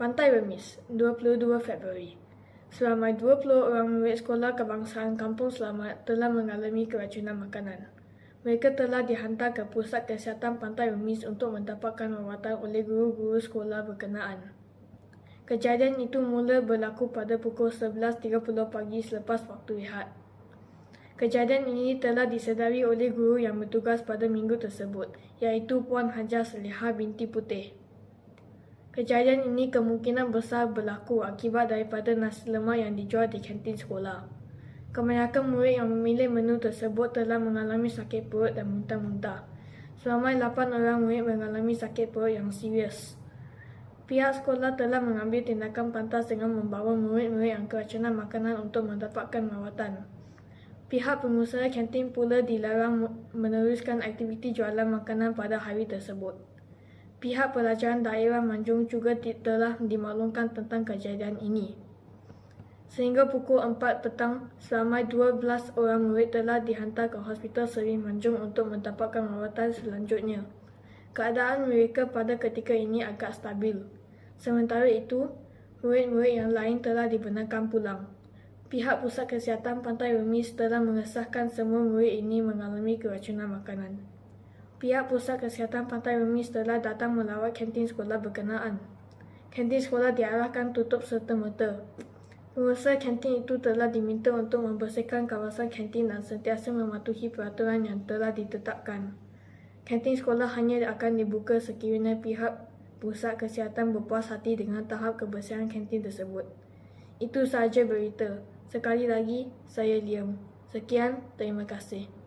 Pantai Remis, 22 Februari. Seramai 20 orang murid sekolah kebangsaan Kampung Selamat telah mengalami keracunan makanan. Mereka telah dihantar ke Pusat Kesihatan Pantai Remis untuk mendapatkan rawatan oleh guru-guru sekolah berkenaan. Kejadian itu mula berlaku pada pukul 11.30 pagi selepas waktu rehat. Kejadian ini telah disedari oleh guru yang bertugas pada minggu tersebut, iaitu Puan Hajar Salihah binti Putih. Kejadian ini kemungkinan besar berlaku akibat daripada nasi lemak yang dijual di kantin sekolah. Kebanyakan murid yang memilih menu tersebut telah mengalami sakit perut dan muntah-muntah. Seramai 8 orang murid mengalami sakit perut yang serius. Pihak sekolah telah mengambil tindakan pantas dengan membawa murid-murid yang keracunan makanan untuk mendapatkan rawatan. Pihak pengusaha kantin pula dilarang meneruskan aktiviti jualan makanan pada hari tersebut. Pihak pelajaran daerah Manjung juga telah dimaklumkan tentang kejadian ini. Sehingga pukul 4 petang, seramai 12 orang murid telah dihantar ke Hospital Seri Manjung untuk mendapatkan rawatan selanjutnya. Keadaan mereka pada ketika ini agak stabil. Sementara itu, murid-murid yang lain telah dibenarkan pulang. Pihak Pusat Kesihatan Pantai Remis telah mengesahkan semua murid ini mengalami keracunan makanan. Pihak Pusat Kesihatan Pantai Remis telah datang melawat kantin sekolah berkenaan. Kantin sekolah diarahkan tutup serta-merta. Pengusaha kantin itu telah diminta untuk membersihkan kawasan kantin dan sentiasa mematuhi peraturan yang telah ditetapkan. Kantin sekolah hanya akan dibuka sekiranya pihak Pusat Kesihatan berpuas hati dengan tahap kebersihan kantin tersebut. Itu sahaja berita. Sekali lagi, saya Liam. Sekian, terima kasih.